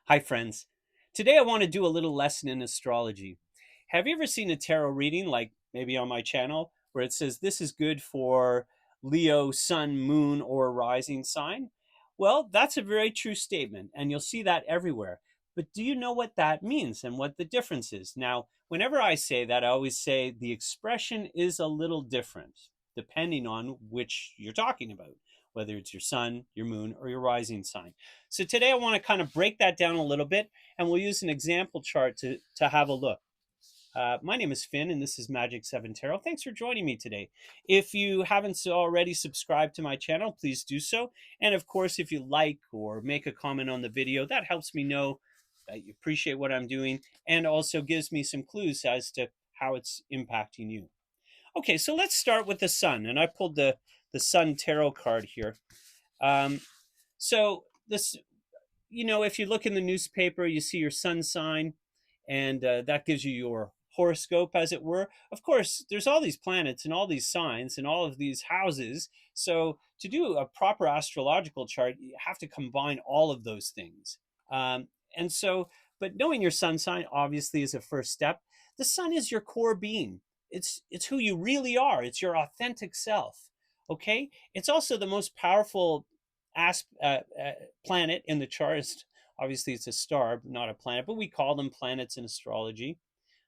Hi, friends. Today I want to do a little lesson in astrology. Have you ever seen a tarot reading, like maybe on my channel, where it says this is good for Leo, Sun, Moon, or Rising sign? Well, that's a very true statement, and you'll see that everywhere. But do you know what that means and what the difference is? Now, whenever I say that, I always say the expression is a little different depending on which you're talking about, whether it's your sun, your moon, or your rising sign. So today I want to kind of break that down a little bit, and we'll use an example chart to have a look. My name is Finn, and this is Magic 7 Tarot. Thanks for joining me today. If you haven't already subscribed to my channel, please do so. And of course, if you like or make a comment on the video, that helps me know that you appreciate what I'm doing and also gives me some clues as to how it's impacting you. Okay, so let's start with the sun. And I pulled the Sun Tarot card here. Um, so this if you look in the newspaper, you see your sun sign, and that gives you your horoscope, as it were. Of course, there's all these planets and all these signs and all of these houses. So to do a proper astrological chart, you have to combine all of those things. And so, but knowing your sun sign obviously is a first step. The sun is your core being. It's who you really are. It's your authentic self. Okay. It's also the most powerful planet in the chart. Obviously, it's a star, not a planet, but we call them planets in astrology.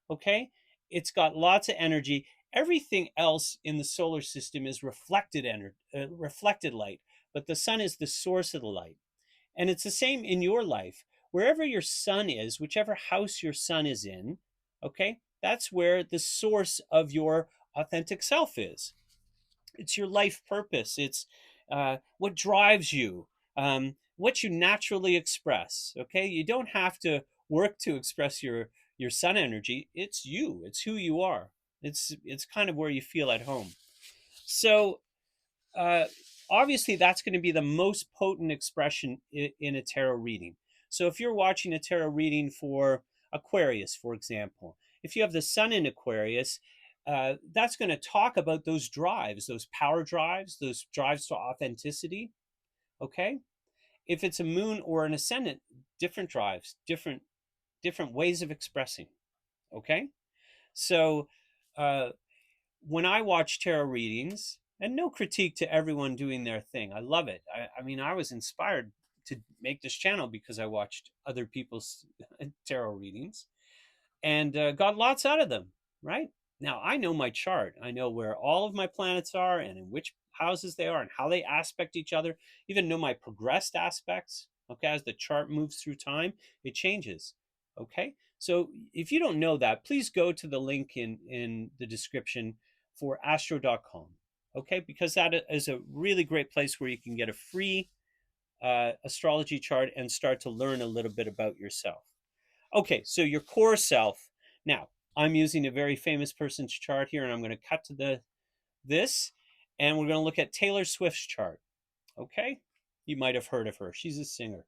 Okay, it's got lots of energy. Everything else in the solar system is reflected energy, reflected light, but the sun is the source of the light. And it's the same in your life. Wherever your sun is, whichever house your sun is in, okay, that's where the source of your authentic self is. It's your life purpose. It's what drives you, what you naturally express. Okay, you don't have to work to express your sun energy. It's you. It's who you are. It's kind of where you feel at home. So uh, obviously, that's going to be the most potent expression in a tarot reading. So if you're watching a tarot reading for Aquarius, for example, if you have the sun in Aquarius, that's going to talk about those drives, those power drives, those drives to authenticity. Okay. If it's a moon or an ascendant, different drives, different ways of expressing. Okay. So uh, when I watch tarot readings, and no critique to everyone doing their thing, I love it. I mean, I was inspired to make this channel because I watched other people's tarot readings and got lots out of them, right? Now, I know my chart. I know where all of my planets are and in which houses they are and how they aspect each other. Even know my progressed aspects. Okay, as the chart moves through time, it changes. Okay, so if you don't know that, please go to the link in the description for astro.com. Okay, because that is a really great place where you can get a free astrology chart and start to learn a little bit about yourself. Okay, so your core self. Now, I'm using a very famous person's chart here, and I'm going to cut to this, and we're going to look at Taylor Swift's chart. Okay, you might have heard of her. She's a singer.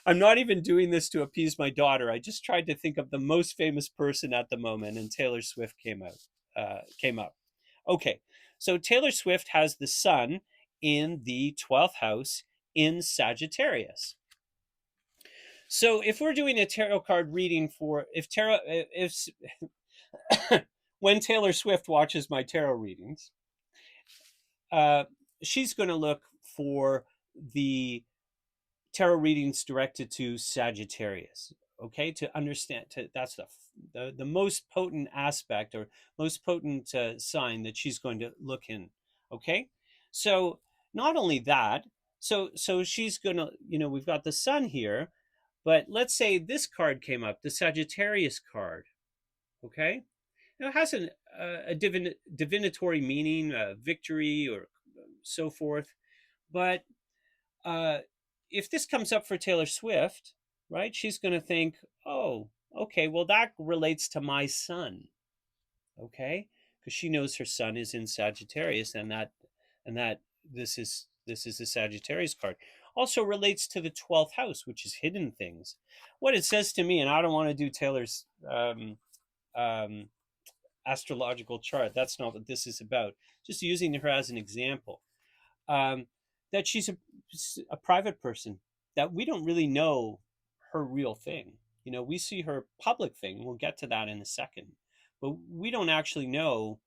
I'm not even doing this to appease my daughter. I just tried to think of the most famous person at the moment, and Taylor Swift came up. Okay, so Taylor Swift has the sun in the 12th house in Sagittarius. So if we're doing a tarot card reading for if when Taylor Swift watches my tarot readings, uh, she's going to look for the tarot readings directed to Sagittarius. Okay, to understand, that's the most potent aspect or most potent sign that she's going to look in. Okay, so not only that, so she's gonna, we've got the sun here, but let's say this card came up, the Sagittarius card. Okay, now it has a divinatory meaning, victory, or so forth. But uh, if this comes up for Taylor Swift, right, she's going to think, oh, okay, well, that relates to my sun. Okay, because she knows her sun is in Sagittarius, and that this is the Sagittarius card. Also relates to the 12th house, which is hidden things. What it says to me, and I don't want to do Taylor's um, astrological chart. That's not what this is about. Just using her as an example. Um, that she's a private person. that we don't really know her real thing. You know, we see her public thing. We'll get to that in a second, but we don't actually know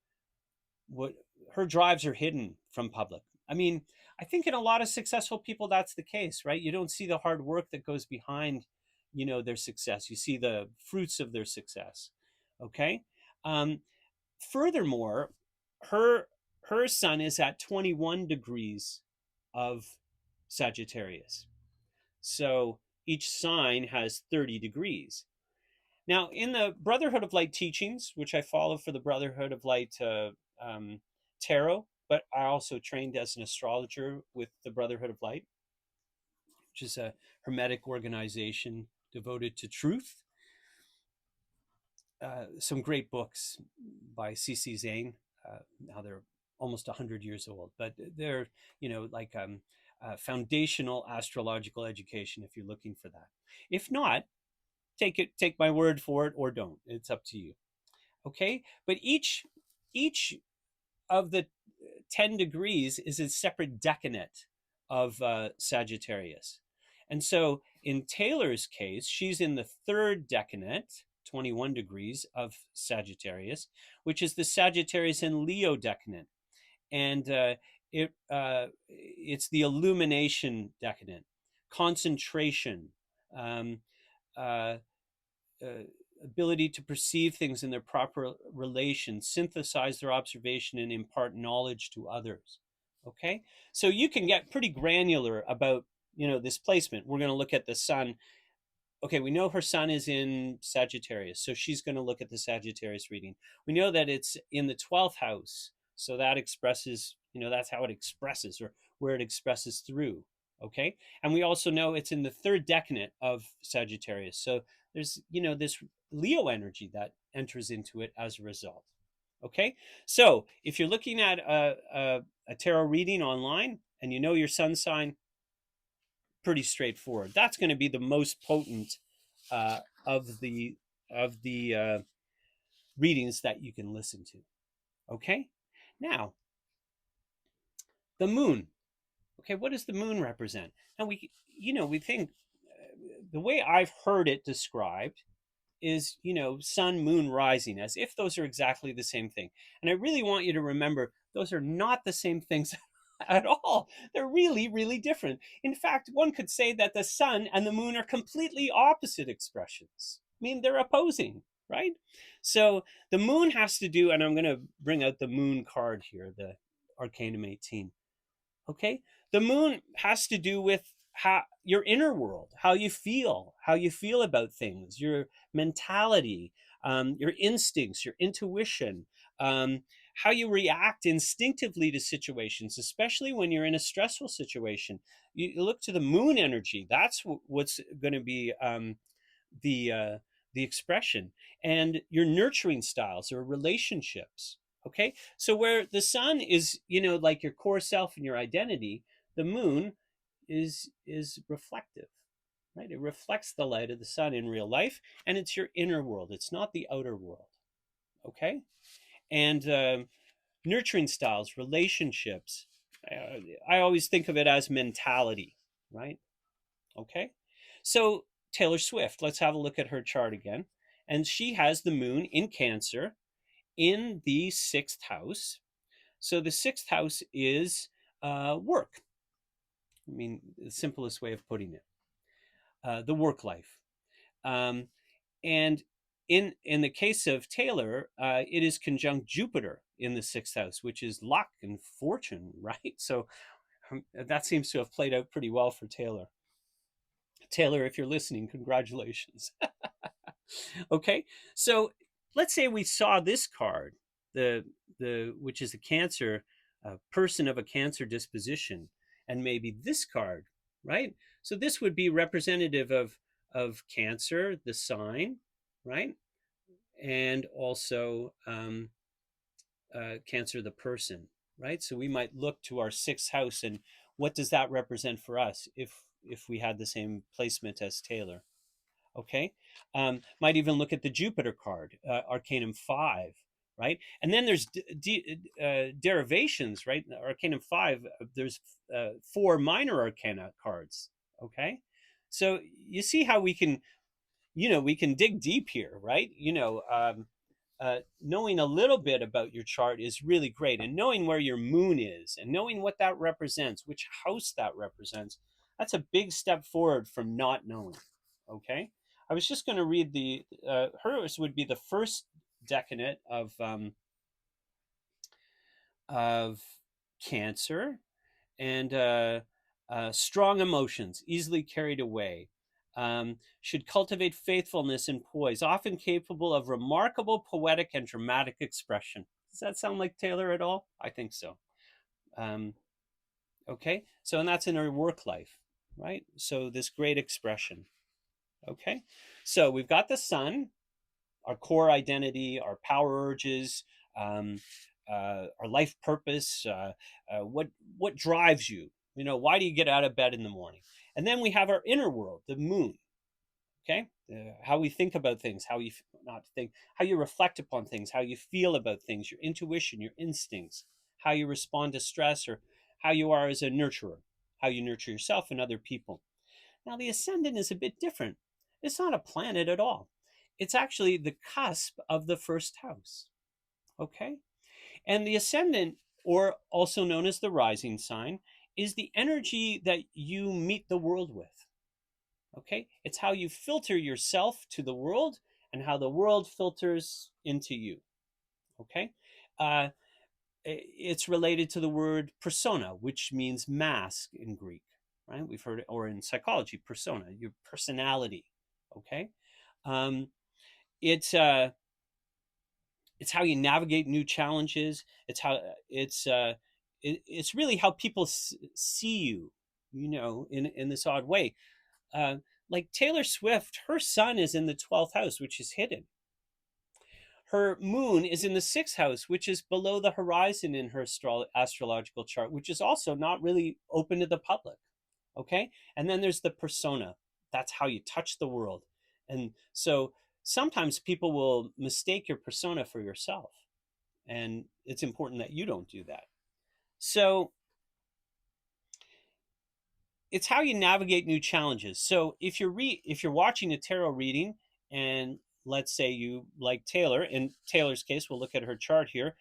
what her drives are hidden from public. I mean, I think in a lot of successful people that's the case, right? You don't see the hard work that goes behind, you know, their success. You see the fruits of their success. Okay. Um, Furthermore, her her sun is at 21 degrees of Sagittarius. So each sign has 30 degrees. Now, in the Brotherhood of Light teachings, which I follow for the Brotherhood of Light um, tarot, but I also trained as an astrologer with the Brotherhood of Light, which is a hermetic organization devoted to truth. Some great books by C.C. Zane. Now they're almost 100 years old, but they're, you know, like foundational astrological education if you're looking for that. If not, take my word for it or don't. It's up to you. Okay, but each of the 10 degrees is a separate decanate of Sagittarius. And so in Taylor's case, she's in the third decanate, 21 degrees of Sagittarius, which is the Sagittarius and Leo decanate. And it's the illumination decadent, concentration, um, uh, uh, ability to perceive things in their proper relation, synthesize their observation, and impart knowledge to others. Okay, so you can get pretty granular about, you know, this placement. We're going to look at the sun. Okay, we know her sun is in Sagittarius, so she's going to look at the Sagittarius reading. We know that it's in the 12th house, so that expresses, you know, that's how it expresses, or where it expresses through. Okay, and we also know it's in the third decanate of Sagittarius, so there's, you know, this Leo energy that enters into it as a result. Okay, so if you're looking at a tarot reading online and you know your sun sign, pretty straightforward. That's going to be the most potent uh, of the readings that you can listen to. Okay, now the moon. Okay, what does the moon represent? Now we, you know, we think the way I've heard it described is, you know, sun, moon, rising, as if those are exactly the same thing. And I really want you to remember those are not the same things at all. They're really, really different. In fact, one could say that the sun and the moon are completely opposite expressions. I mean, they're opposing, right? So the moon has to do, and I'm going to bring out the moon card here, the Arcanum 18. Okay, the moon has to do with how your inner world, how you feel about things, your mentality, your instincts, your intuition, how you react instinctively to situations, especially when you're in a stressful situation. You look to the moon energy. That's what's going to be the uh, the expression, and your nurturing styles or relationships. Okay, so where the sun is, you know, like your core self and your identity, the moon is reflective, right? It reflects the light of the sun in real life, and it's your inner world. It's not the outer world. Okay, and nurturing styles, relationships. I always think of it as mentality, right? Okay, so Taylor Swift. Let's have a look at her chart again, and she has the moon in Cancer in the sixth house. So the sixth house is work. I mean, the simplest way of putting it, the work life. Um, and in the case of Taylor, it is conjunct Jupiter in the sixth house, which is luck and fortune, right? So that seems to have played out pretty well for Taylor. Taylor, if you're listening, congratulations. Okay, so let's say we saw this card, the which is a Cancer, person of a Cancer disposition, and maybe this card, right? So this would be representative of Cancer, the sign, right, and also Cancer, the person, right? So we might look to our sixth house and what does that represent for us if we had the same placement as Taylor. Okay, might even look at the Jupiter card, Arcanum 5, right? And then there's derivations, right? Arcanum 5, there's 4 minor arcana cards, okay? So you see how we can, we can dig deep here, right? Knowing a little bit about your chart is really great, and knowing where your moon is and knowing what that represents, which house that represents, that's a big step forward from not knowing. Okay, I was just going to read the hers would be the first decade of Cancer, and strong emotions, easily carried away. Should cultivate faithfulness and poise, often capable of remarkable poetic and dramatic expression. Does that sound like Taylor at all? I think so. Um, okay, so and that's in her work life, right? So this great expression. Okay, so we've got the sun, our core identity, our power urges, um, our life purpose, what drives you. Why do you get out of bed in the morning? And then we have our inner world, the moon. Okay, how we think about things, how you not think, how you reflect upon things, how you feel about things, your intuition, your instincts, how you respond to stress, or how you are as a nurturer, how you nurture yourself and other people. Now, the ascendant is a bit different. It's not a planet at all. It's actually the cusp of the first house. Okay? And the ascendant, or also known as the rising sign, is the energy that you meet the world with. Okay? It's how you filter yourself to the world and how the world filters into you. Okay? Uh, it's related to the word persona, which means mask in Greek, right? We've heard it, or in psychology, persona, your personality. Okay, um, it's uh, it's how you navigate new challenges. It's really how people see you, in this odd way. Uh, like Taylor Swift, her sun is in the 12th house, which is hidden. Her moon is in the 6th house, which is below the horizon in her astrological chart, which is also not really open to the public. Okay. And then there's the persona. That's how you touch the world. And so sometimes people will mistake your persona for yourself. And it's important that you don't do that. So it's how you navigate new challenges. So if you're watching a tarot reading, and let's say you like Taylor, in Taylor's case, we'll look at her chart here.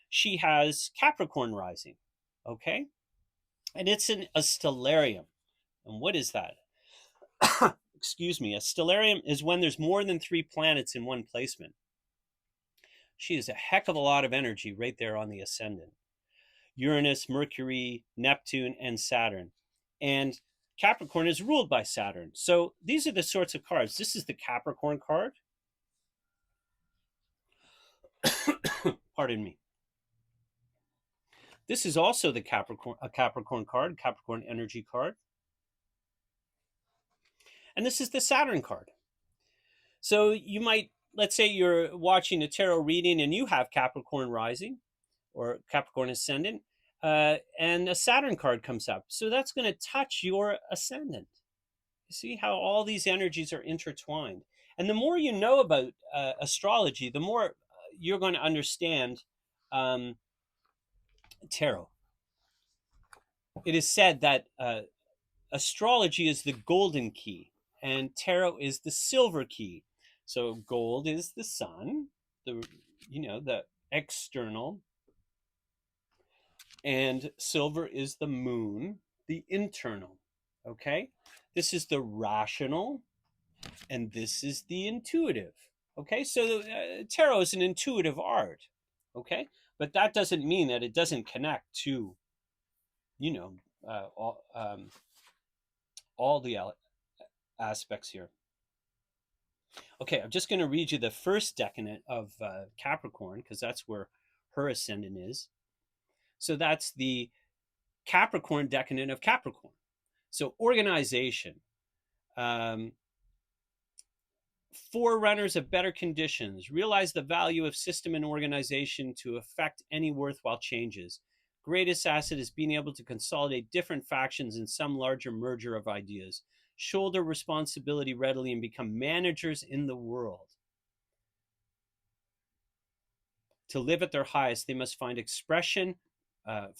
She has Capricorn rising, okay? And it's in a stellarium. And what is that? Excuse me. A stellarium is when there's more than 3 planets in one placement. She has a heck of a lot of energy right there on the ascendant. Uranus, Mercury, Neptune, and Saturn. And Capricorn is ruled by Saturn. So these are the sorts of cards. This is the Capricorn card. Pardon me. This is also a Capricorn card, Capricorn energy card. And this is the Saturn card. So you might, let's say you're watching a tarot reading and you have Capricorn rising or Capricorn ascendant, and a Saturn card comes up. So that's going to touch your ascendant. You see how all these energies are intertwined. And the more you know about astrology, the more you're going to understand um, tarot. It is said that astrology is the golden key and tarot is the silver key. So gold is the sun, the external, and silver is the moon, the internal. Okay? This is the rational and this is the intuitive. Okay? So tarot is an intuitive art. Okay? But that doesn't mean that it doesn't connect to, you know, uh, all, um, all the aspects here. Okay, I'm just going to read you the first decade of Capricorn because that's where her ascendant is. So that's the Capricorn decade of Capricorn. So organization, um, forerunners of better conditions, realize the value of system and organization to effect any worthwhile changes. Greatest asset is being able to consolidate different factions in some larger merger of ideas, shoulder responsibility readily, and become managers in the world. To live at their highest, they must find expression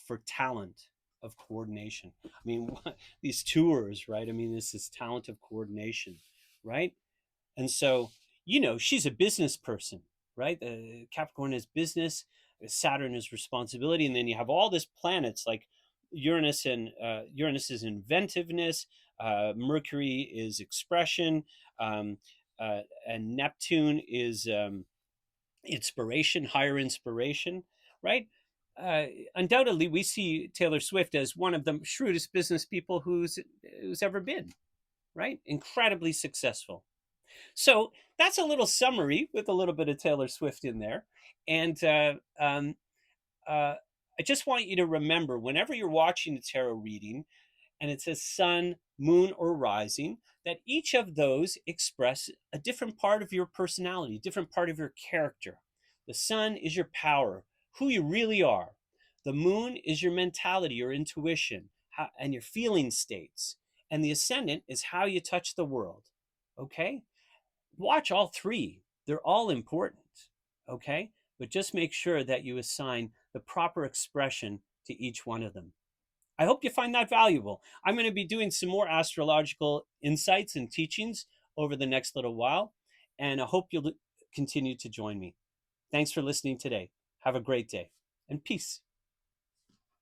for talent. of coordination. I mean, these tours, right? I mean, this is talent of coordination, right? And so, she's a business person, right? Capricorn is business, Saturn is responsibility, and then you have all this planets like Uranus, and Uranus is inventiveness, Mercury is expression, um, and Neptune is inspiration, higher inspiration, right? Uh, Undoubtedly, we see Taylor Swift as one of the shrewdest business people who's ever been, right? Incredibly successful. So that's a little summary with a little bit of Taylor Swift in there. And uh, I just want you to remember, whenever you're watching a tarot reading and it says sun, moon, or rising, that each of those express a different part of your personality, a different part of your character. The sun is your power, who you really are. The moon is your mentality, your intuition, and your feeling states. And the ascendant is how you touch the world. Okay? Watch all three. They're all important. Okay? But just make sure that you assign the proper expression to each one of them. I hope you find that valuable. I'm going to be doing some more astrological insights and teachings over the next little while, and I hope you'll continue to join me. Thanks for listening today. Have a great day, and peace.